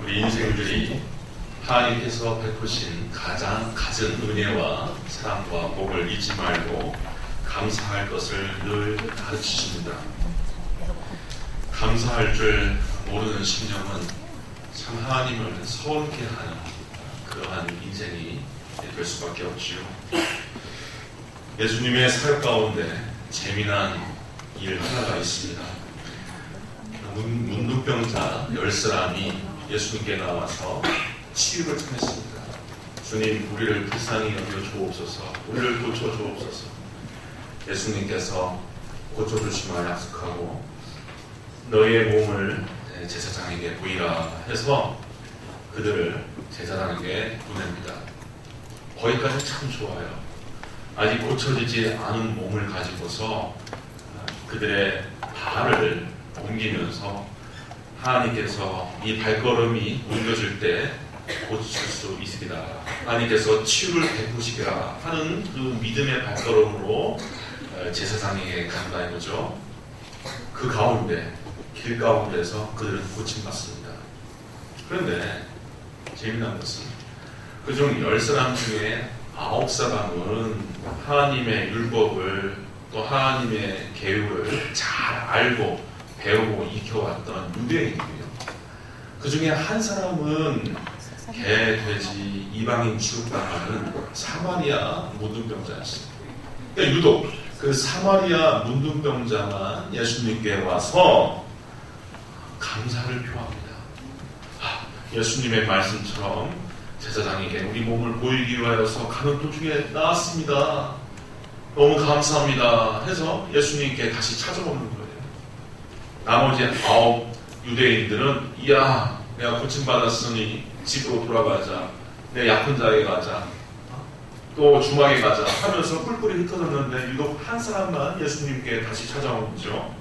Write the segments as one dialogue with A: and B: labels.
A: 우리 인생들이 하나님께서 베푸신 가장 갖은 은혜와 사랑과 복을 잊지 말고 감사할 것을 늘 가르치십니다. 감사할 줄 모르는 심령은 참 하나님을 서운케 하는 그러한 인생이 될 수밖에 없지요. 예수님의 사역 가운데 재미난 일 하나가 있습니다. 문둥병자 10사람이 예수님께 나와서 치유를 청했습니다. 주님, 우리를 불쌍히 여겨 주옵소서, 우리를 고쳐 주옵소서. 예수님께서 고쳐주심을 약속하고 너희의 몸을 제사장에게 보이라 해서 그들을 제사장에게 보냅니다. 거기까지 참 좋아요. 아직 고쳐지지 않은 몸을 가지고서 그들의 발을 옮기면서 하나님께서 이 발걸음이 옮겨질 때 고칠 수 있으리라, 하나님께서 치유를 베푸시리라 하는 그 믿음의 발걸음으로 제사장에게 간다 이거죠. 그 가운데, 길 가운데서 그들은 고침받습니다. 그런데 재미난 것은 그중 10사람 중에 9사람은 하나님의 율법을 또 하나님의 계율을 잘 알고 배우고 익혀왔던 유대인이고요. 그 중에 한 사람은 개, 돼지, 이방인 취급당하는 사마리아 문둥병자였습니다. 그러니까 유독 그 사마리아 문둥병자만 예수님께 와서 감사를 표합니다. 예수님의 말씀처럼 제사장에게 우리 몸을 보이기 위하여서 가는 도중에 나왔습니다. 너무 감사합니다 해서 예수님께 다시 찾아오는 거예요. 나머지 9 유대인들은 이야, 내가 고침받았으니 집으로 돌아가자, 내 약혼 자에게 가자, 또 주막에 가자 하면서 뿔뿔이 흩어졌는데 유독 한 사람만 예수님께 다시 찾아온 거죠.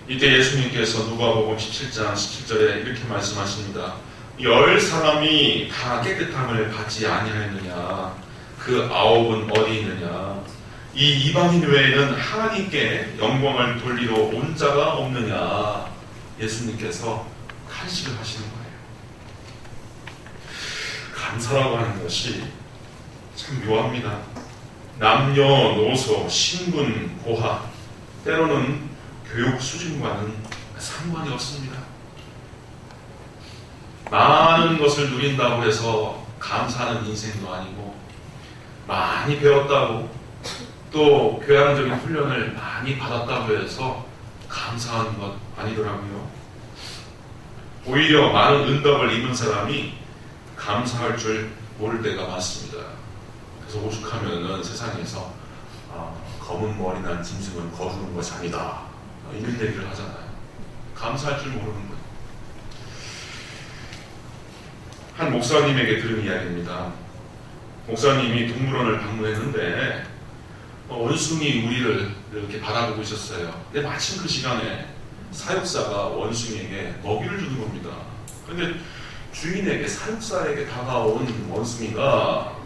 A: 이때 예수님께서 누가복음 17장 17절에 이렇게 말씀하십니다. 10사람이 다 깨끗함을 받지 아니하였느냐? 그 9은 어디 있느냐? 이 이방인 외에는 하나님께 영광을 돌리러 온 자가 없느냐? 예수님께서 탄식을 하시는 거예요. 감사라고 하는 것이 참 묘합니다. 남녀노소, 신분, 고하, 때로는 교육 수준과는 상관이 없습니다. 많은 것을 누린다고 해서 감사하는 인생도 아니고, 많이 배웠다고 또 교양적인 훈련을 많이 받았다고 해서 감사하는 것 아니더라고요. 오히려 많은 은덕을 입은 사람이 감사할 줄 모를 때가 많습니다. 그래서 오죽하면은 세상에서 검은 머리 난 짐승은 거두는 것이 아니다, 이런 얘기를 하잖아요. 감사할 줄 모르는 거예요. 한 목사님에게 들은 이야기입니다. 목사님이 동물원을 방문했는데 원숭이 우리를 이렇게 바라보고 있었어요. 근데 마침 그 시간에 사육사가 원숭이에게 먹이를 주는 겁니다. 그런데 주인에게, 사육사에게 다가온 원숭이가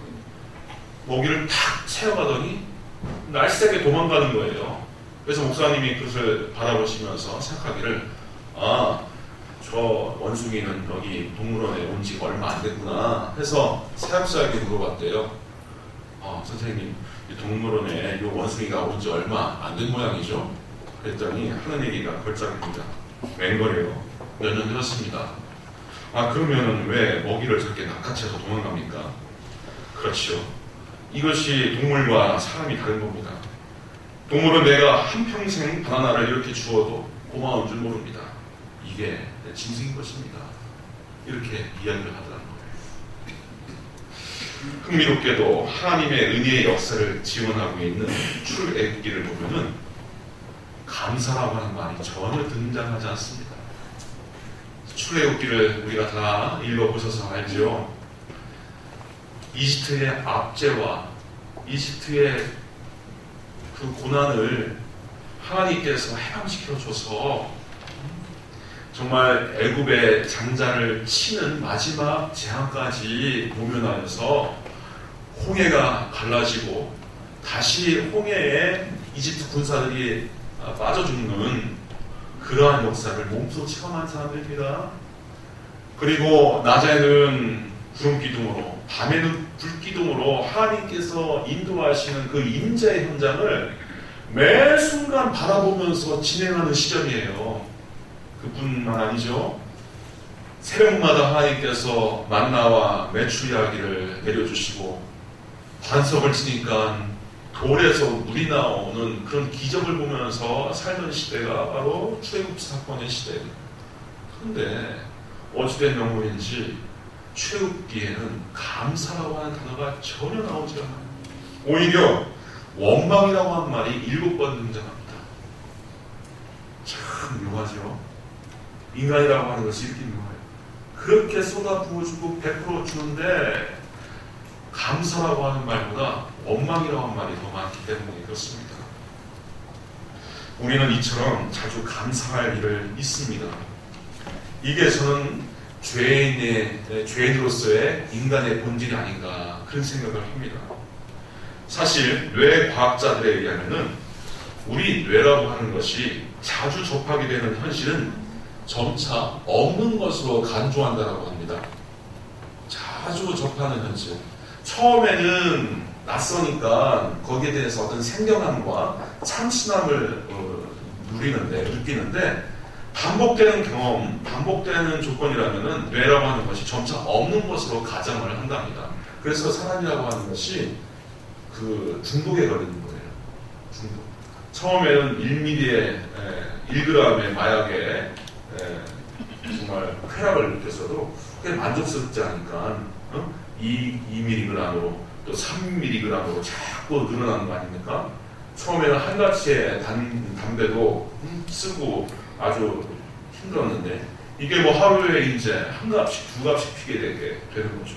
A: 먹이를 탁 채워가더니 날쌔게 도망가는 거예요. 그래서 목사님이 그것을 바라보시면서 생각하기를, 저 원숭이는 여기 동물원에 온 지가 얼마 안 됐구나 해서 사육사에게 물어봤대요. 선생님, 이 동물원에 이 원숭이가 온 지 얼마 안 된 모양이죠? 그랬더니 하는 얘기가 걸작입니다. 맹거래요. 몇 년 되었습니다. 그러면은 왜 먹이를 저렇게 낚아채서 도망갑니까? 그렇죠. 이것이 동물과 사람이 다른 겁니다. 동물은 내가 한평생 바나나를 이렇게 주어도 고마운 줄 모릅니다. 이게 짐승인 것입니다. 이렇게 이야기를 하더라는 거예요. 흥미롭게도 하나님의 은혜의 역사를 지원하고 있는 출애굽기를 보면은 감사라고 하는 말이 전혀 등장하지 않습니다. 출애굽기를 우리가 다 읽어보셔서 알죠. 이집트의 압제와 이집트의 그 고난을 하나님께서 해방시켜줘서 정말 애굽의 장자를 치는 마지막 재앙까지 모면하여서 홍해가 갈라지고 다시 홍해에 이집트 군사들이 빠져 죽는 그러한 역사를 몸소 체험한 사람들입니다. 그리고 낮에는 구름기둥으로, 밤에는 불기둥으로 하나님께서 인도하시는 그 임재의 현장을 매 순간 바라보면서 진행하는 시절이에요. 그뿐만 아니죠. 새벽마다 하나님께서 만나와 메추 이야기를 내려주시고, 반석을 치니까 돌에서 물이 나오는 그런 기적을 보면서 살던 시대가 바로 출애굽 사건의 시대예요. 그런데 어찌된 명물인지 출애굽기에는 감사라고 하는 단어가 전혀 나오지 않아요. 오히려 원망이라고 하는 말이 7번 등장합니다. 참 묘하죠. 인간이라고 하는 것이 이렇게 묘해요. 그렇게 쏟아 부어주고 베풀어 주는데 감사라고 하는 말보다 원망이라고 하는 말이 더 많기 때문에 그렇습니다. 우리는 이처럼 자주 감사할 일을 잊습니다. 이게 저는 죄인으로서의 인간의 본질이 아닌가 그런 생각을 합니다. 사실 뇌 과학자들에 의하면은 우리 뇌라고 하는 것이 자주 접하게 되는 현실은 점차 없는 것으로 간주한다고 합니다. 자주 접하는 현실. 처음에는 낯서니까 거기에 대해서 어떤 생경함과 참신함을 느끼는데 반복되는 경험, 반복되는 조건이라면은 뇌라고 하는 것이 점차 없는 것으로 가정을 한답니다. 그래서 사람이라고 하는 것이 그 중독에 걸리는 거예요. 중독. 처음에는 1mm의 1g의 마약에 정말 쾌락을 느꼈어도 그게 만족스럽지 않으니까 2mg으로 또 3mg으로 자꾸 늘어나는 거 아닙니까? 처음에는 한 가지의 담배도 쓰고 아주 힘들었는데 이게 뭐 하루에 이제 한 갑씩 두 갑씩 피게 되는 거죠.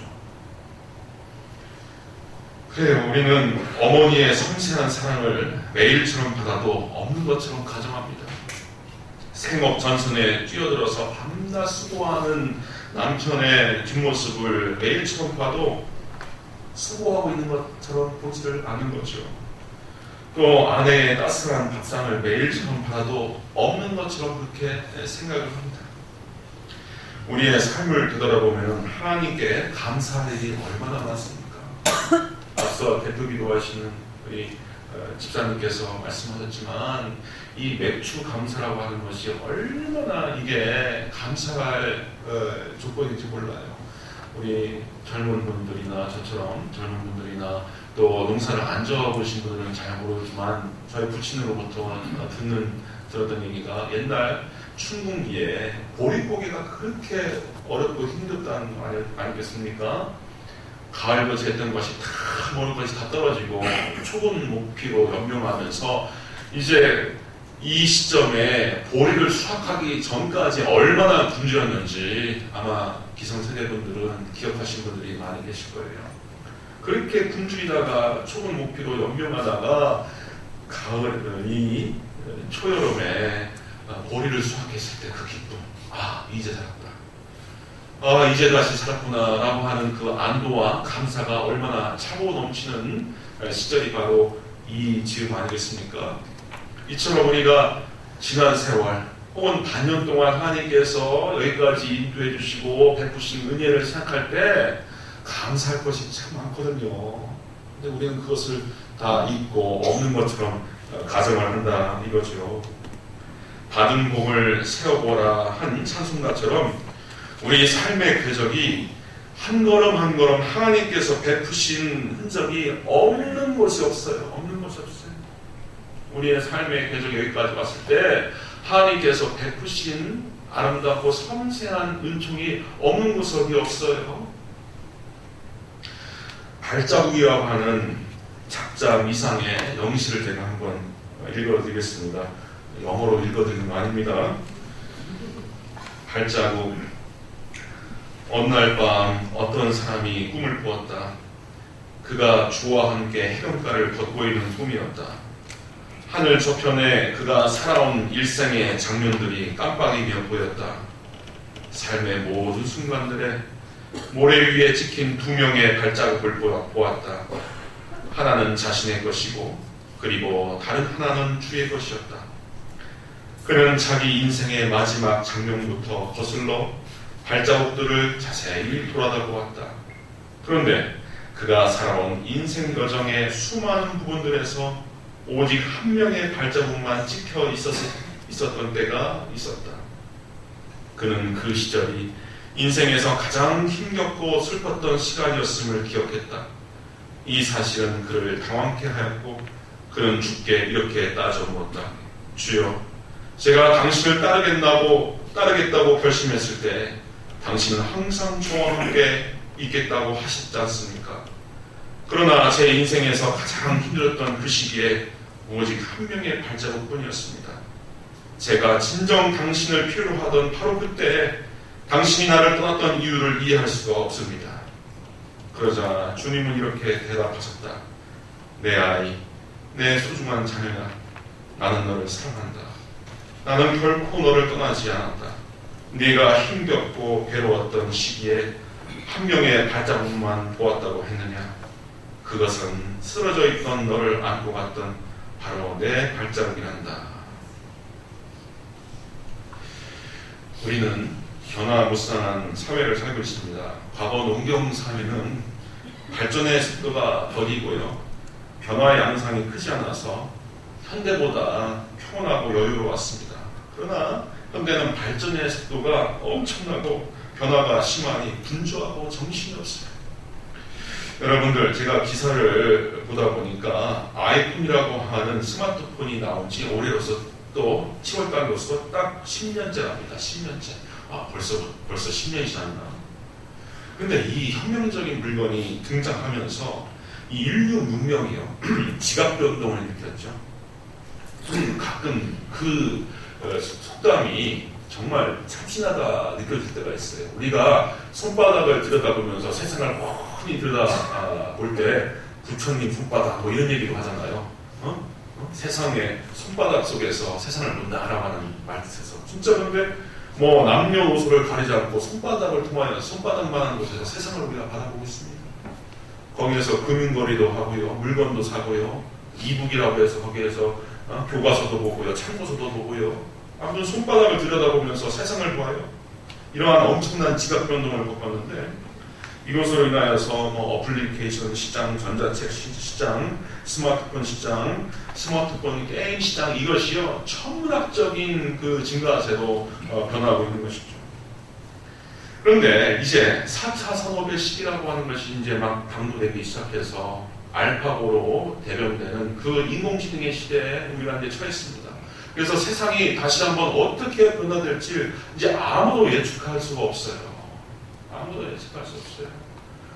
A: 그래요. 우리는 어머니의 섬세한 사랑을 매일처럼 받아도 없는 것처럼 가정합니다. 생업 전선에 뛰어들어서 밤낮 수고하는 남편의 뒷모습을 매일처럼 봐도 수고하고 있는 것처럼 보지를 않는 거죠. 또 아내의 따스한 밥상을 매일처럼 받아도 없는 것처럼 그렇게 생각을 합니다. 우리의 삶을 되돌아보면 하나님께 감사할 일이 얼마나 많습니까? 앞서 대표 기도하시는 우리 집사님께서 말씀하셨지만 이 맥주 감사라고 하는 것이 얼마나 이게 감사할 조건인지 몰라요. 우리 젊은 분들이나 저처럼 젊은 분들이나 또 농사를 안 져보신 분들은 잘 모르지만 저희 부친으로부터 들었던 얘기가 옛날 춘궁기에 보릿고개가 그렇게 어렵고 힘들다는 거 아니겠습니까? 가을볕에 했던 것이 다 먹을 것이 다 떨어지고 초본 목피로 연명하면서 이제 이 시점에 보리를 수확하기 전까지 얼마나 굶주렸는지 아마 기성세대분들은 기억하신 분들이 많이 계실 거예요. 그렇게 굶주리다가 초본 목피로 연명하다가 가을 이 초여름에 보리를 수확했을 때 그 기쁨, 이제 살았다, 이제 다시 살았구나 라고 하는 그 안도와 감사가 얼마나 차고 넘치는 시절이 바로 이 즈음 아니겠습니까? 이처럼 우리가 지난 세월 혹은 반년 동안 하나님께서 여기까지 인도해 주시고 베푸신 은혜를 생각할 때 감사할 것이 참 많거든요. 근데 우리는 그것을 다 잊고 없는 것처럼 가정을 한다 이거죠. 받은 복을 세어보라 한 찬송가처럼 우리 삶의 궤적이 한 걸음 한 걸음 하나님께서 베푸신 흔적이 없는 곳이 없어요. 없는 곳이 없어요. 우리의 삶의 궤적이 여기까지 왔을 때 하나님께서 베푸신 아름답고 섬세한 은총이 없는 구석이 없어요. 발자국이라고 하는 작자 이상의 영시를 제가 한번 읽어드리겠습니다. 영어로 읽어드리는 거 아닙니다. 발자국. 어느 날 밤 어떤 사람이 꿈을 꾸었다. 그가 주와 함께 해변가를 걷고 있는 꿈이었다. 하늘 저편에 그가 살아온 일생의 장면들이 깜빡이며 보였다. 삶의 모든 순간들에 모래 위에 찍힌 2명의 발자국을 보았다. 하나는 자신의 것이고 그리고 다른 하나는 주의 것이었다. 그는 자기 인생의 마지막 장면부터 거슬러 발자국들을 자세히 돌아다보았다. 그런데 그가 살아온 인생 여정의 수많은 부분들에서 오직 한 명의 발자국만 찍혀 있었던 때가 있었다. 그는 그 시절이 인생에서 가장 힘겹고 슬펐던 시간이었음을 기억했다. 이 사실은 그를 당황케 하였고 그는 주께 이렇게 따져 묻었다. 주여, 제가 당신을 따르겠다고 결심했을 때 당신은 항상 저와 함께 있겠다고 하셨지 않습니까? 그러나 제 인생에서 가장 힘들었던 그 시기에 오직 한 명의 발자국뿐이었습니다. 제가 진정 당신을 필요로 하던 바로 그때 당신이 나를 떠났던 이유를 이해할 수가 없습니다. 그러자 주님은 이렇게 대답하셨다. 내 아이, 내 소중한 자녀야, 나는 너를 사랑한다. 나는 결코 너를 떠나지 않았다. 네가 힘겹고 괴로웠던 시기에 한 명의 발자국만 보았다고 했느냐? 그것은 쓰러져 있던 너를 안고 갔던 바로 내 발자국이란다. 우리는 변화무쌍한 사회를 살고 있습니다. 과거 농경 사회는 발전의 속도가 더디고요, 변화의 양상이 크지 않아서 현대보다 평온하고 여유로웠습니다. 그러나 현대는 발전의 속도가 엄청나고 변화가 심하니 분주하고 정신이 없어요. 여러분들, 제가 기사를 보다 보니까 아이폰이라고 하는 스마트폰이 나온 지 올해로서 또 10월달로서 딱 10년째랍니다. 10년째. 벌써 10년이 지났나. 근데 이 혁명적인 물건이 등장하면서 이 인류 문명이요, 지각 변동을 일으켰죠. 가끔 그 속담이 정말 참신하다 느껴질 때가 있어요. 우리가 손바닥을 들여다보면서 세상을 훤히 들여다볼 때 부처님 손바닥 뭐 이런 얘기도 하잖아요. 세상의 손바닥 속에서 세상을 본다 알아가는 말뜻에서 진짜. 그런데 뭐 남녀노소를 가리지 않고 손바닥을 통하여 손바닥만한 곳에서 세상을 우리가 바라보고 있습니다. 거기에서 금융거리도 하고요, 물건도 사고요, 이북이라고 해서 거기에서 교과서도 보고요, 참고서도 보고요, 아무튼 손바닥을 들여다보면서 세상을 보아요. 이러한 엄청난 지각 변동을 겪었는데 이것으로 인하여서 뭐 어플리케이션 시장, 전자책 시장, 스마트폰 시장, 스마트폰 게임 시장, 이것이요 천문학적인 그 증가세로 변화하고 있는 것이죠. 그런데 이제 4차 산업의 시기라고 하는 것이 이제 막 당도되기 시작해서 알파고로 대변되는 그 인공지능의 시대에 우리가 이제 처했습니다. 그래서 세상이 다시 한번 어떻게 변화될지 이제 아무도 예측할 수가 없어요. 아무도 예측할 수 없어요.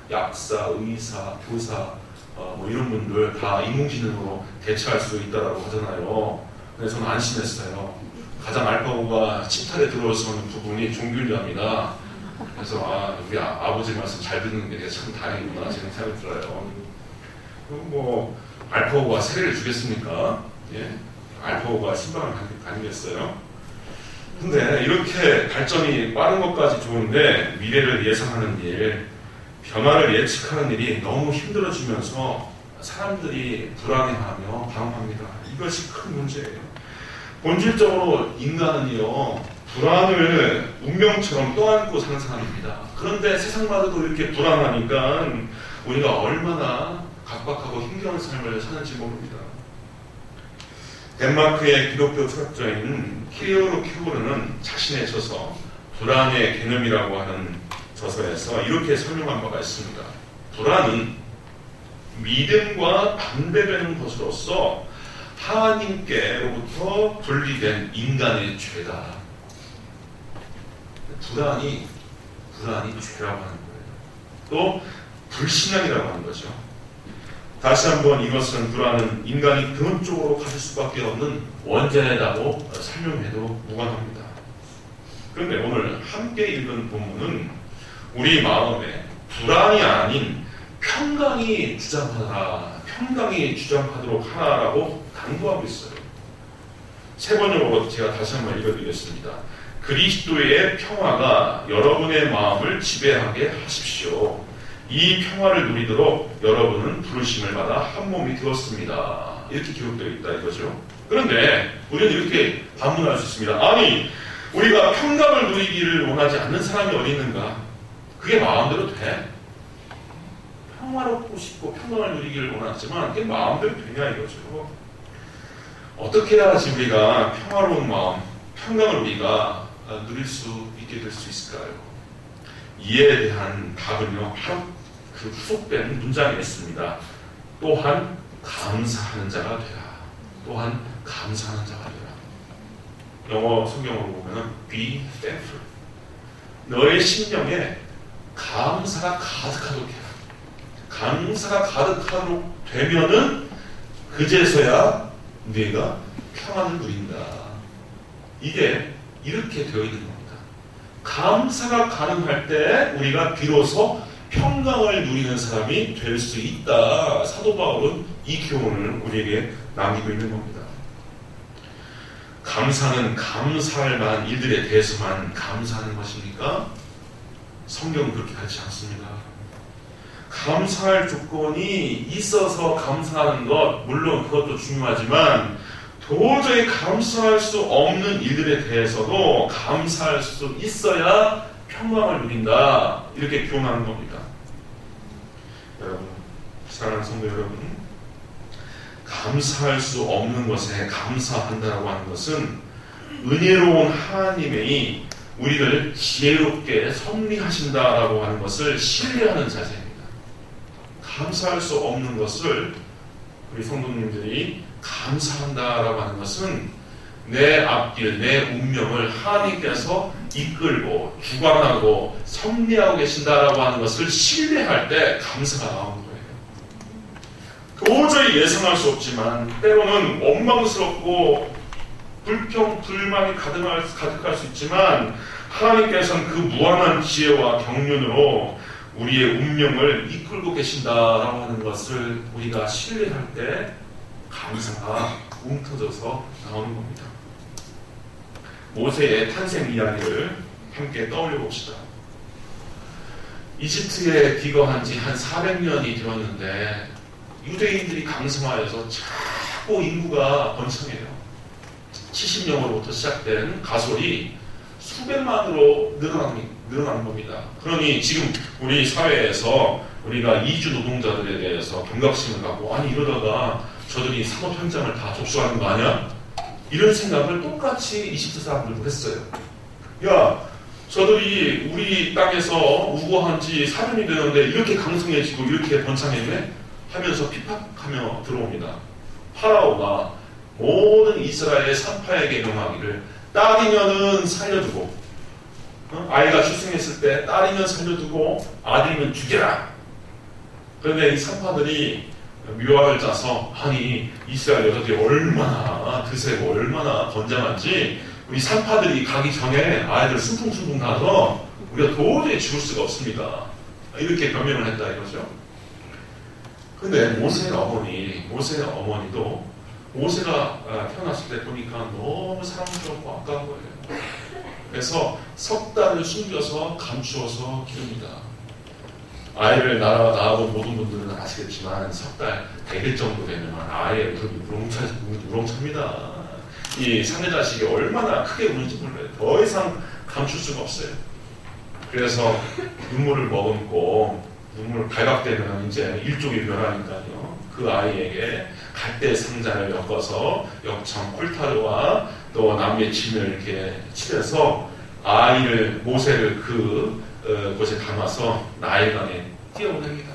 A: 약사, 의사, 교사, 뭐 이런 분들 다 인공지능으로 대체할 수 있다라고 하잖아요. 근데 저는 안심했어요. 가장 알파고가 침탈에 들어서는 부분이 종균자입니다. 그래서 우리 아버지 말씀 잘 듣는 게 참 다행이구나 저는 생각이 들어요. 뭐 알파고가 세례를 주겠습니까? 예? 알파고가 신방을 가니겠어요? 근데 이렇게 발전이 빠른 것까지 좋은데 미래를 예상하는 일, 변화를 예측하는 일이 너무 힘들어지면서 사람들이 불안해하며 방황합니다. 이것이 큰 문제예요. 본질적으로 인간은요, 불안을 운명처럼 떠안고 사는 사람입니다. 그런데 세상마다도 이렇게 불안하니까 우리가 얼마나 각박하고 힘겨운 삶을 사는지 모릅니다. 덴마크의 기독교 철학자인 키리오르 케고르는 자신의 저서 불안의 개념이라고 하는 저서에서 이렇게 설명한 바가 있습니다. 불안은 믿음과 반대되는 것으로서 하나님께로부터 분리된 인간의 죄다. 불안이 죄라고 하는 거예요. 또 불신앙이라고 하는 거죠. 다시 한번 이것은 불안은 인간이 근원적으로 가질 수밖에 없는 원죄라고 설명해도 무관합니다. 그런데 오늘 함께 읽은 본문은 우리 마음에 불안이 아닌 평강이 주장하도록 하라고 당부하고 있어요. 세 번역으로 제가 다시 한번 읽어드리겠습니다. 그리스도의 평화가 여러분의 마음을 지배하게 하십시오. 이 평화를 누리도록 여러분은 부르심을 받아 한 몸이 되었습니다. 이렇게 기록되어 있다 이거죠. 그런데 우리는 이렇게 반문할 수 있습니다. 아니, 우리가 평강을 누리기를 원하지 않는 사람이 어디 있는가? 그게 마음대로 돼? 평화롭고 싶고 평강을 누리기를 원하지만 그게 마음대로 되냐 이거죠. 어떻게 해야지 우리가 평화로운 마음, 평강을 우리가 누릴 수 있게 될 수 있을까요? 이에 대한 답은요, 바로 그 후속된 문장에 있습니다. 또한 감사하는 자가 되라. 또한 감사하는 자가 되라. 영어 성경으로 보면은 be thankful. 너의 심령에 감사가 가득하도록 해라. 감사가 가득하도록 되면은 그제서야 네가 평안을 누린다. 이게 이렇게 되어 있는 겁니다. 감사가 가능할 때 우리가 비로소 평강을 누리는 사람이 될 수 있다. 사도 바울은 이 교훈을 우리에게 남기고 있는 겁니다. 감사는 감사할 만한 일들에 대해서만 감사하는 것입니까? 성경은 그렇게 가르치 않습니다. 감사할 조건이 있어서 감사하는 것, 물론 그것도 중요하지만 도저히 감사할 수 없는 일들에 대해서도 감사할 수 있어야 평강을 누린다. 이렇게 교훈하는 겁니다. 여러분, 사랑하는 성도 여러분, 감사할 수 없는 것에 감사한다라고 하는 것은 은혜로운 하나님이 우리를 지혜롭게 섭리하신다라고 하는 것을 신뢰하는 자세입니다. 감사할 수 없는 것을 우리 성도님들이 감사한다라고 하는 것은 내 앞길, 내 운명을 하나님께서 이끌고 주관하고 섭리하고 계신다라고 하는 것을 신뢰할 때 감사가 나오는 거예요. 도저히 예상할 수 없지만 때로는 원망스럽고 불평, 불만이 가득할 수 있지만 하나님께서는 그 무한한 지혜와 경륜으로 우리의 운명을 이끌고 계신다라고 하는 것을 우리가 신뢰할 때 감사가 뭉터져서 나오는 겁니다. 모세의 탄생 이야기를 함께 떠올려 봅시다. 이집트에 귀거한 지 한 400년이 되었는데 유대인들이 강성하여서 자꾸 인구가 번창해요. 70명으로부터 시작된 가솔이 수백만으로 늘어나는 겁니다. 그러니 지금 우리 사회에서 우리가 이주 노동자들에 대해서 경각심을 갖고 아니 이러다가 저들이 산업 현장을 다 접수하는 거 아니야? 이런 생각을 똑같이 이집트 사람들도 했어요. 야, 저들이 우리 땅에서 우거한 지 4년이 되는데 이렇게 강성해지고 이렇게 번창했네? 하면서 핍박하며 들어옵니다. 파라오가 모든 이스라엘 산파에게 명하기를 딸이면은 살려두고 아이가 출생했을 때 딸이면 살려두고 아들이면 죽여라. 그런데 이 산파들이 묘학을 짜서 아니 이스라엘 여자들이 얼마나 드세고 얼마나 건장한지 우리 산파들이 가기 전에 아이들 숨풍숨풍 나서 우리가 도저히 죽을 수가 없습니다. 이렇게 변명을 했다 이거죠. 근데 모세의 어머니도 모세가 태어났을 때 보니까 너무 사랑스럽고 아까운 거예요. 그래서 석 달을 숨겨서 감추어서 기릅니다. 아이를 낳아본 모든 분들은 아시겠지만 석 달 100일 정도 되면 아이의 우렁찹니다. 이 상대자식이 얼마나 크게 우는지 몰라요. 더 이상 감출 수가 없어요. 그래서 눈물을 머금고 눈물 발각되면 이제 일종의 멸하니까요. 그 아이에게 갈대 상자를 엮어서 역청 콜타르와 또 남의 진을 이렇게 칠해서 아이를 모세를 곳에 담아서 나일강에 띄어보냅니다.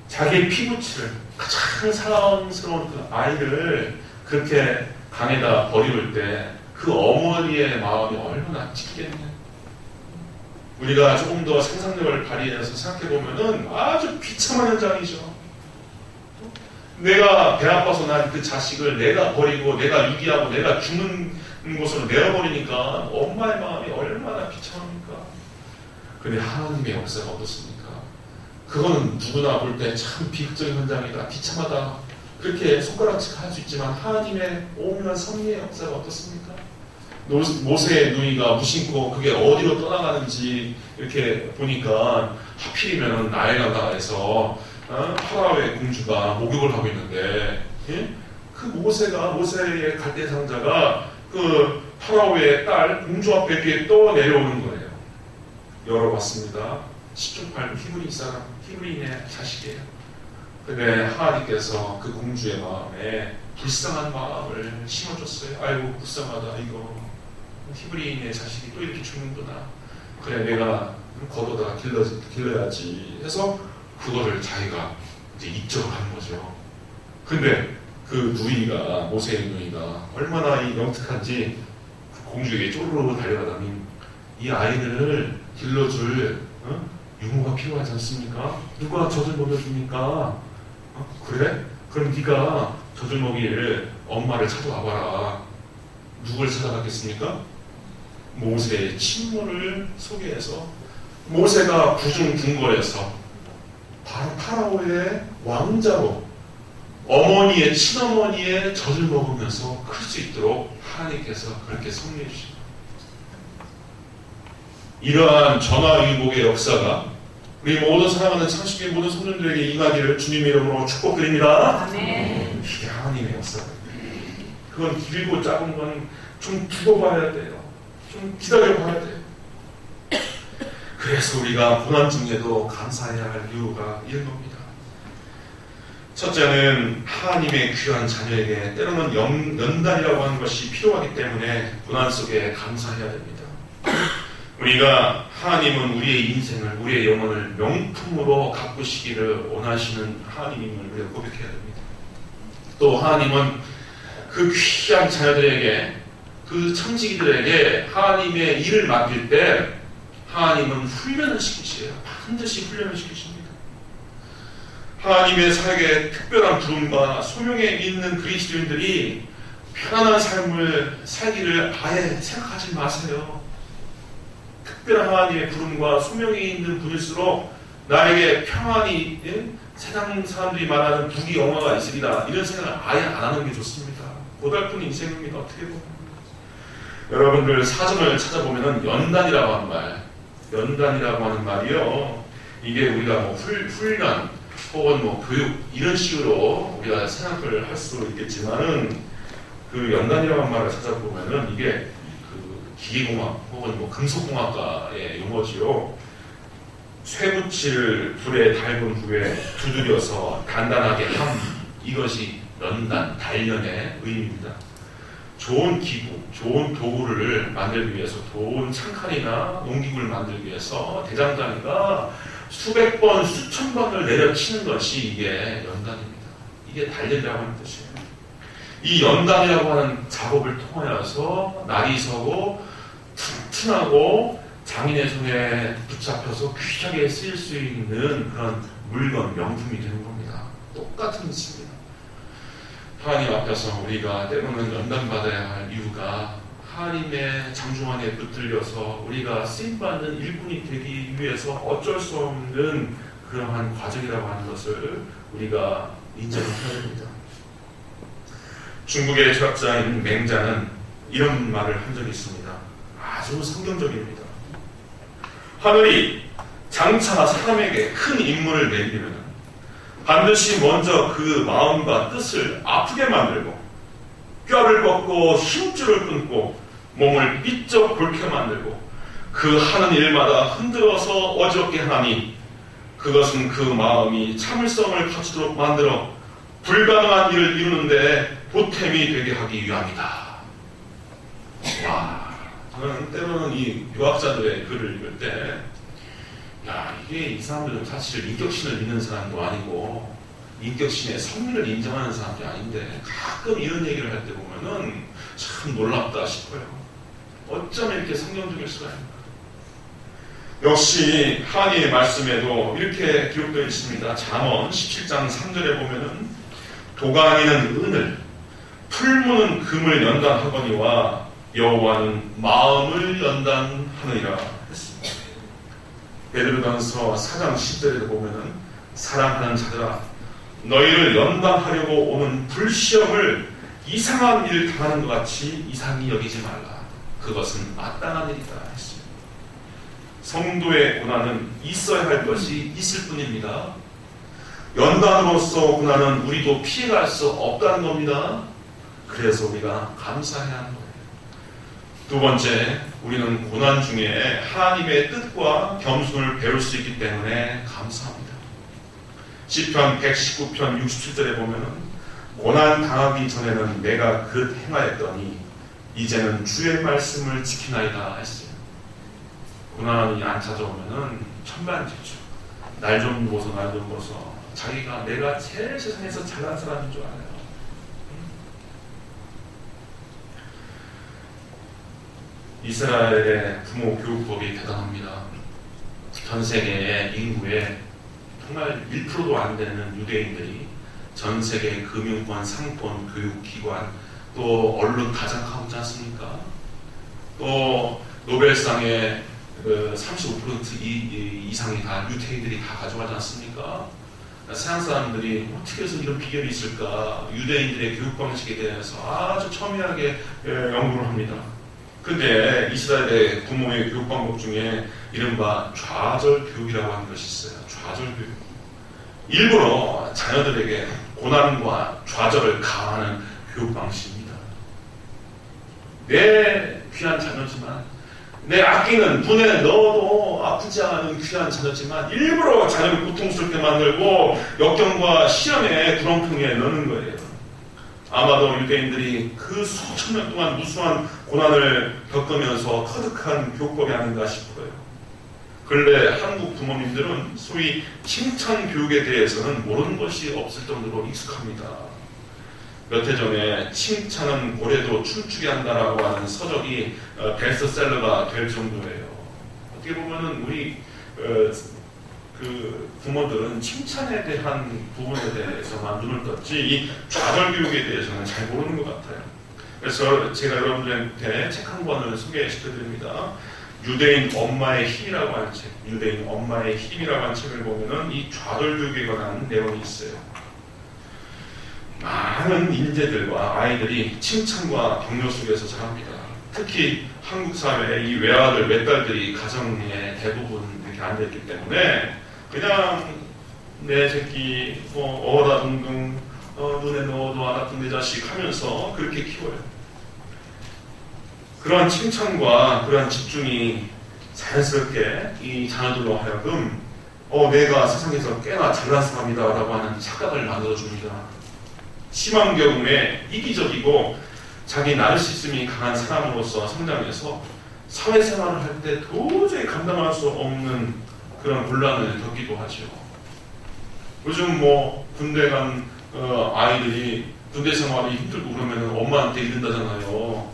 A: 자기의 피부치를 가장 사랑스러운 그 아이를 그렇게 강에다 버리울 때 그 어머니의 마음이 얼마나 찢겠냐. 우리가 조금 더 상상력을 발휘해서 생각해보면은 아주 비참한 현장이죠. 내가 배 아파서 난 그 자식을 내가 버리고 내가 유기하고 내가 죽는 곳으로 내어버리니까 엄마의 마음이 얼마나 비참합니까? 그런데 하나님의 역사가 어떻습니까? 그거는 누구나 볼 때 참 비극적인 현장이다, 비참하다 그렇게 손가락질 할 수 있지만 하나님의 오묘한 섭리의 역사가 어떻습니까? 모세의 누이가 무심코 그게 어디로 떠나가는지 이렇게 보니까 하필이면 나일강가에서 파라오의 공주가 목욕을 하고 있는데 예? 그 모세의 갈대 상자가 그 파라오의 딸 공주 앞에 이렇게 떠내려오는 거예요. 열어봤습니다. 10중 8구 히브리 사람, 히브리인의 자식이에요. 근데 하나님께서 그 공주의 마음에 불쌍한 마음을 심어줬어요. 아이고 불쌍하다, 이거 히브리인의 자식이 또 이렇게 죽는구나. 그래 내가 걷어다 길러야지 해서 그거를 자기가 이제 입적을 하는 거죠. 근데 그 누이가, 모세의 누이가 얼마나 이 영특한지 그 공주에게 쪼르르 달려가다니, 이 아이를 길러줄 유모가 필요하지 않습니까? 누가 젖을 먹여줍니까? 그래? 그럼 네가 젖을 먹일 엄마를 찾아와봐라. 누굴 찾아갔겠습니까? 모세의 친모를 소개해서 모세가 부중궁궐에서 바로 파라오의 왕자로 어머니의 친어머니의 젖을 먹으면서 클 수 있도록 하나님께서 그렇게 섭리해 주십니다. 이러한 전화위복의 역사가 우리 모든 사랑하는 창식의 모든 성도들에게 임하기를 주님의 이름으로 축복드립니다.
B: 아멘.
A: 이게 하나님의 역사가. 그건 길고 작은 건 좀 두고 봐야 돼요. 좀 기다려 봐야 돼요. 그래서 우리가 고난 중에도 감사해야 할 이유가 이런 겁니다. 첫째는 하나님의 귀한 자녀에게 때로는 연단이라고 하는 것이 필요하기 때문에 고난 속에 감사해야 됩니다. 우리가 하나님은 우리의 인생을, 우리의 영혼을 명품으로 가꾸시기를 원하시는 하나님임을 우리가 고백해야 됩니다. 또 하나님은 그 귀한 자녀들에게, 그 청지기들에게 하나님의 일을 맡길 때 하나님은 훈련을 시키시요. 반드시 훈련을 시키십니다. 하나님의 사역에 특별한 부름과 소명에 있는 그리스도인들이 편안한 삶을 살기를 아예 생각하지 마세요. 특별한 하나님의 부름과 소명에 있는 분일수록 나에게 평안이, 세상 사람들이 말하는 부귀 영화가 있으리라, 이런 생각을 아예 안 하는 게 좋습니다. 고달픈 인생입니다. 어떻게 보면 여러분들 사전을 찾아보면 연단이라고 하는 말, 연단이라고 하는 말이요, 이게 우리가 뭐 훈련 혹은 뭐 교육 이런 식으로 우리가 생각을 할 수 있겠지만은, 그 연단이라고 하는 말을 찾아보면은 이게 그 기계공학 혹은 뭐 금속공학과의 용어지요. 쇠붙이를 불에 달군 후에 두드려서 단단하게 함, 이것이 연단, 단련의 의미입니다. 좋은 기구, 좋은 도구를 만들기 위해서, 좋은 창칼이나 농기구를 만들기 위해서 대장장이가 수백 번, 수천 번을 내려치는 것이 이게 연단입니다. 이게 단련이라고 하는 뜻이에요. 이 연단이라고 하는 작업을 통하여서 날이 서고 튼튼하고 장인의 손에 붙잡혀서 귀하게 쓰일 수 있는 그런 물건, 명품이 되는 겁니다. 똑같은 뜻입니다. 하나님 앞에서 우리가 때로는 연단받아야 할 이유가 하나님의 장중 안에 붙들려서 우리가 쓰임받는 일꾼이 되기 위해서 어쩔 수 없는 그러한 과정이라고 하는 것을 우리가 인정을 해야 됩니다. 중국의 철학자인 맹자는 이런 말을 한 적이 있습니다. 아주 성경적입니다. 하늘이 장차 사람에게 큰 임무를 내리면 반드시 먼저 그 마음과 뜻을 아프게 만들고, 뼈를 꺾고 힘줄을 끊고 몸을 삐쩍 굵게 만들고 그 하는 일마다 흔들어서 어지럽게 하니, 그것은 그 마음이 참을성을 갖추도록 만들어 불가능한 일을 이루는데 보탬이 되게 하기 위함이다. 와, 저는 때로는 이 유학자들의 글을 읽을 때, 야, 이게 이 사람들은 사실 인격신을 믿는 사람도 아니고 인격신의 성리를 인정하는 사람도 아닌데, 가끔 이런 얘기를 할 때 보면은 참 놀랍다 싶어요. 어쩜 이렇게 성경적일 수가 있나. 역시 하나님의 말씀에도 이렇게 기록되어 있습니다. 잠언 17장 3절에 보면은 도가니는 은을, 풀무는 금을 연단하거니와 여호와는 마음을 연단하느니라 했습니다. 베드로전서 4장 10절에도 보면은 사랑하는 자들아, 너희를 연단하려고 오는 불시험을 이상한 일 당하는 것 같이 이상히 여기지 말라. 그것은 마땅한 일이다 했습니다. 성도의 고난은 있어야 할 것이 있을 뿐입니다. 연단으로서 고난은 우리도 피해갈 수 없다는 겁니다. 그래서 우리가 감사해야 하는 거예요. 두 번째, 우리는 고난 중에 하나님의 뜻과 겸손을 배울 수 있기 때문에 감사합니다. 시편 119편 67절에 보면은 고난 당하기 전에는 내가 그 행하였더니 이제는 주의 말씀을 지키나이다 했어요. 고난이 안 찾아오면은 천반지축, 날 좀 보소 날 좀 보소, 자기가 내가 제일 세상에서 잘난 사람인 줄 알아요. 이스라엘의 부모 교육법이 대단합니다. 전 세계의 인구의 정말 1%도 안 되는 유대인들이 전 세계 금융권, 상권, 교육기관, 또 언론 가장 하지 않습니까? 또 노벨상의 35% 이상이 다 유태인들이 다 가져가지 않습니까? 서양 사람들이 어떻게 해서 이런 비결이 있을까? 유대인들의 교육 방식에 대해서 아주 첨예하게 연구를 합니다. 근데 이스라엘의 부모의 교육 방법 중에 이른바 좌절 교육이라고 하는 것이 있어요. 좌절 교육. 일부러 자녀들에게 고난과 좌절을 강화하는 교육 방식입니다. 내 귀한 자녀지만, 내 아끼는 분에 넣어도 아프지 않은 귀한 자녀지만 일부러 자녀를 고통스럽게 만들고 역경과 시험에 구렁텅이에 넣는 거예요. 아마도 유대인들이 그 수천 년 동안 무수한 고난을 겪으면서 터득한 교육법이 아닌가 싶어요. 근래 한국 부모님들은 소위 칭찬 교육에 대해서는 모르는 것이 없을 정도로 익숙합니다. 몇 해 전에 칭찬은 고래도 춤추게 한다라고 하는 서적이 베스트셀러가 될 정도예요. 어떻게 보면은 우리 그 부모들은 칭찬에 대한 부분에 대해서만 눈을 떴지 이 좌절 교육에 대해서는 잘 모르는 것 같아요. 그래서 제가 여러분들한테 책 한 권을 소개시켜드립니다. 유대인 엄마의 힘이라고 하는 책, 유대인 엄마의 힘이라고 하는 책을 보면은 이 좌절 교육에 관한 내용이 있어요. 많은 인재들과 아이들이 칭찬과 격려 속에서 자랍니다. 특히 한국 사회의 이 외아들, 외딸들이 가정의 대부분 이렇게 앉아있기 때문에 그냥 내 새끼 어라 둥둥 눈에 넣어도 안 아픈 내 자식 하면서 그렇게 키워요. 그러한 칭찬과 그러한 집중이 자연스럽게 이 자녀들로 하여금 내가 세상에서 꽤나 잘난 사람이다 라고 하는 착각을 만들어줍니다. 심한 경우에 이기적이고 자기 나르시즘이 강한 사람으로서 성장해서 사회생활을 할 때 도저히 감당할 수 없는 그런 곤란을 겪기도 하죠. 요즘 군대 간 아이들이 군대 생활이 힘들고 그러면 엄마한테 이른다잖아요.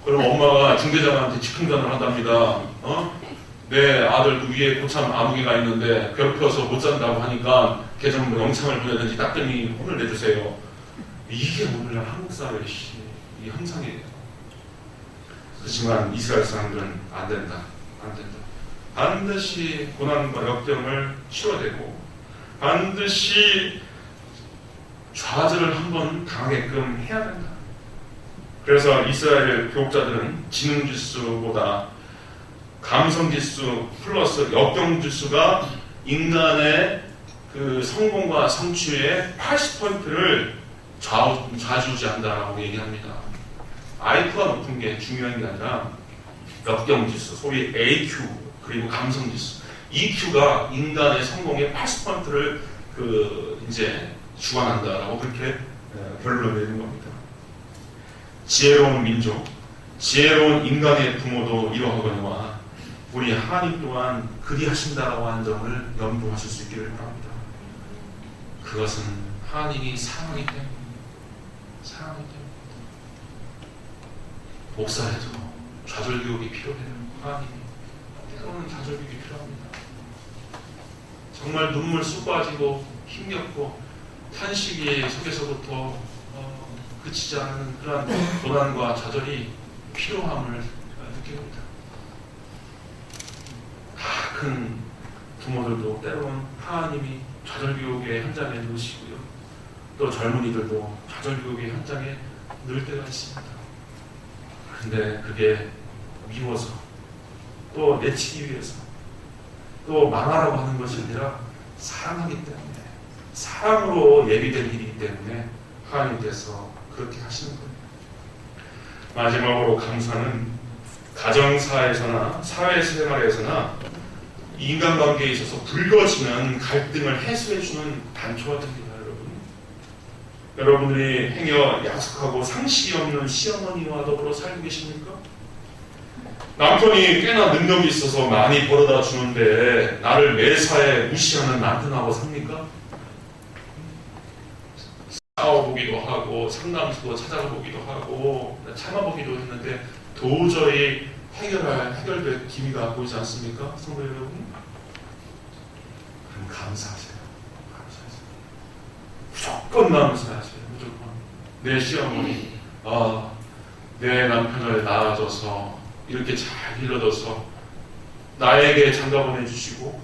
A: 그럼 엄마가 중대장한테 직통전을 한답니다. 내 아들 그 위에 고참 아무개가 있는데 괴롭혀서 못 산다고 하니까 걔 좀 영창을 보내든지 따끔히 혼을 내주세요. 이게 오늘날 한국 사회의 이 형상이에요. 그렇지만 이스라엘 사람들은 안 된다. 반드시 고난과 역경을 치러내고 반드시 좌절을 한번 당하게끔 해야 된다. 그래서 이스라엘 교육자들은 지능지수보다 감성지수 플러스 역경지수가 인간의 그 성공과 성취의 80%를 좌지우지한다라고 얘기합니다. IQ가 높은 게 중요한 게 아니라 역경지수, 소위 AQ 그리고 감성지수, EQ가 인간의 성공의 80%를 이제 주관한다라고 그렇게 결론을 내는 겁니다. 지혜로운 민족, 지혜로운 인간의 부모도 이러하거니와 우리 하나님 또한 그리하신다라고 하는 점을 염두하실 수 있기를 바랍니다. 그것은 하나님이 사랑하기 때문입니다. 목사에도 좌절 교육이 필요해요. 하나님이 때로는 좌절 교육이 필요합니다. 정말 눈물 쑥 빠지고 힘겹고 탄식이 속에서부터 그치지 않는 그러한 고난과 좌절이 필요함을 느낍니다. 다 큰 부모들도 때로는 하나님이 좌절 교육의 현장에 넣으시고요. 또 젊은이들도 좌절 교육의 현장에 넣을 때가 있습니다. 근데 그게 미워서 또 내치기 위해서 또 망하라고 하는 것이 아니라 사랑하기 때문에 사랑으로 예비된 일이기 때문에 하나님께서 그렇게 하시는 거예요. 마지막으로 감사는 가정사에서나 사회생활에서나 인간관계에 있어서 불거지는 갈등을 해소해주는 단초가 됩니다. 여러분들이 행여 야속하고 상식이 없는 시어머니와 더불어 살고 계십니까? 남편이 꽤나 능력이 있어서 많이 벌어다 주는데 나를 매사에 무시하는 남편하고 삽니까? 싸워보기도 하고 상담소도 찾아보기도 하고 참아보기도 했는데 도저히 해결될 기미가 보이지 않습니까? 성도 여러분? 그럼 감사하세요. 무조건 감사하세요. 무조건. 내 시어머니, 내 남편을 낳아줘서 이렇게 잘 길러줘서 나에게 장가 보내주시고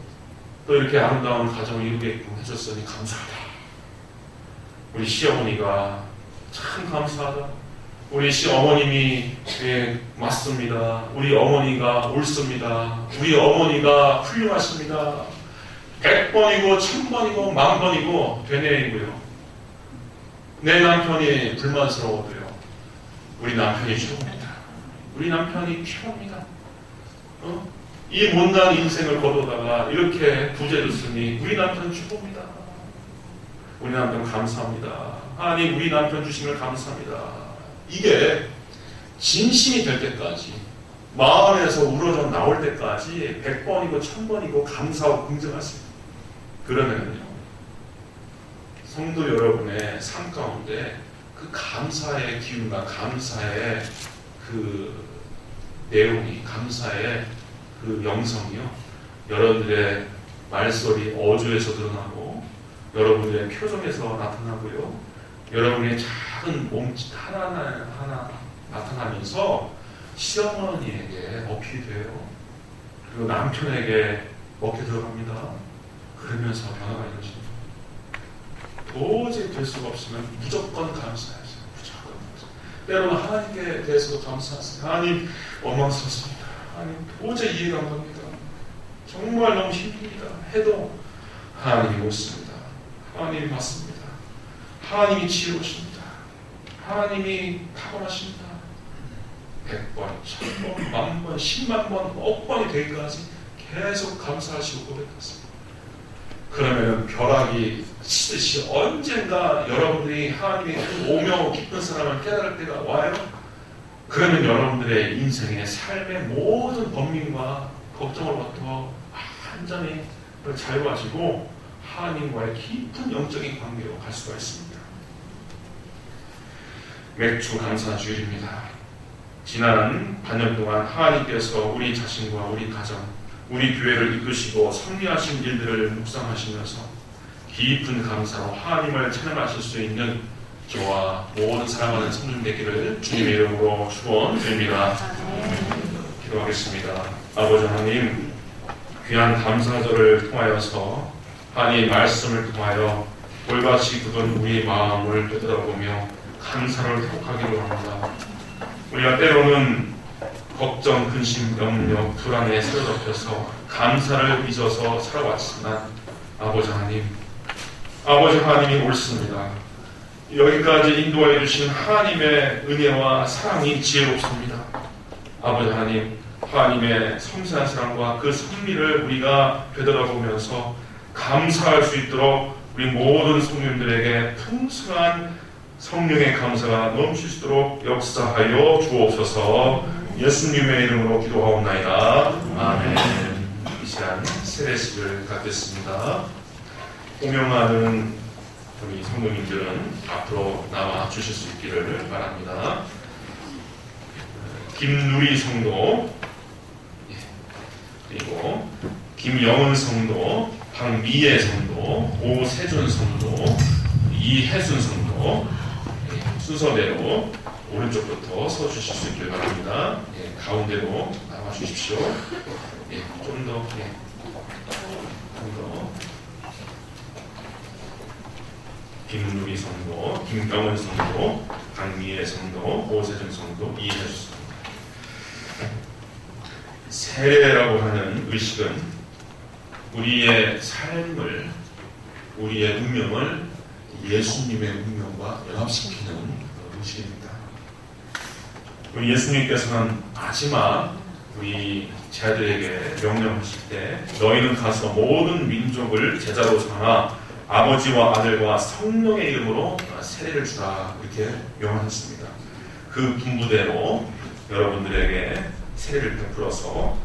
A: 또 이렇게 아름다운 가정을 이루게끔 해줬으니 감사하다. 우리 시어머니가 참 감사하다. 우리 시어머님이 맞습니다. 우리 어머니가 옳습니다. 우리 어머니가 훌륭하십니다. 100번이고 1000번이고 10,000번이고 되뇌이고요. 내 남편이 불만스러워도요. 우리 남편이 최고입니다. 우리 남편이 최고입니다. 이 못난 인생을 거두다가 이렇게 구제줬으니 우리 남편 최고입니다. 우리 남편 감사합니다. 하나님 우리 남편 주신 걸 감사합니다. 이게 진심이 될 때까지 마음에서 우러져 나올 때까지 100번이고 1000번이고 감사하고 긍정하십니다. 그러면요 성도 여러분의 삶 가운데 그 감사의 기운과 감사의 그 내용이, 감사의 그 영성이요 여러분들의 말소리 어조에서 드러나고 여러분들의 표정에서 나타나고요 여러분의 작은 몸짓 하나하나 나타나면서 시어머니에게 어필이 돼요. 그리고 남편에게 먹혀 들어갑니다. 그러면서 변화가 이루어집니다. 도저히 될 수가 없으면 무조건 감사하세요. 무조건 감사하세요. 때로는 하나님께 대해서도 감사하세요. 하나님 원망스럽습니다. 하나님 도저히 이해가 안 갑니다. 정말 너무 힘듭니다. 해도 하나님이 옳습니다. 하나님이 맞습니다. 하나님이 지혜로우십니다. 하나님이 탁월하십니다. 100번, 1000번, 10,000번, 100,000번, 10,000번이 되기까지 계속 감사하시고 고백하십니다. 그러면 벼락이 치듯이 언젠가 여러분들이 하나님의 그 오묘 깊은 사랑을 깨달을 때가 와요. 그러면 여러분들의 인생의 삶의 모든 번민과 걱정으로부터 완전히 자유하시고 하나님과의 깊은 영적인 관계로 갈 수가 있습니다. 맥주 감사 주일입니다. 지난 반년 동안 하나님께서 우리 자신과 우리 가정, 우리 교회를 이끄시고 섭리하신 일들을 묵상하시면서 깊은 감사로 하나님을 찬양하실 수 있는 저와 모든 사랑하는 성도님 되기를 주님의 이름으로 축원드립니다. 기도하겠습니다. 아버지 하나님, 귀한 감사절을 통하여서 하나님의 말씀을 통하여 돌같이 굳은 우리의 마음을 되돌아보며 감사를 회복하기로 합니다. 우리가 때로는 걱정, 근심, 염려, 불안에 사로잡혀서 감사를 잊어서 살아왔지만 아버지 하나님이 옳습니다. 여기까지 인도해 주신 하나님의 은혜와 사랑이 지혜롭습니다. 아버지 하나님의 섬세한 사랑과 그 섭리를 우리가 되돌아보면서 감사할 수 있도록 우리 모든 성도님들에게 풍성한 성령의 감사가 넘칠 수 있도록 역사하여 주옵소서. 예수님의 이름으로 기도하옵나이다. 아멘. 이 시간 세례식을 갖겠습니다. 호명하는 우리 성도님들은 앞으로 나와 주실 수 있기를 바랍니다. 김누리 성도, 그리고 김영은 성도, 박미애 성도, 오세준 성도, 이혜순 성도, 순서대로 오른쪽부터 서주실 수 있길 바랍니다. 가운데로 나와 주십시오. 좀 더. 김누리 성도, 김병원 성도, 박미애 성도, 오세준 성도, 이혜수 성도. 세례라고 하는 의식은 우리의 삶을, 우리의 운명을 예수님의 운명과 연합시키는 의식입니다. 우리 예수님께서는 마지막 우리 제 아들에게 명령하실 때 너희는 가서 모든 민족을 제자로 삼아 아버지와 아들과 성령의 이름으로 세례를 주라 이렇게 명하셨습니다. 그 분부대로 여러분들에게 세례를 베풀어서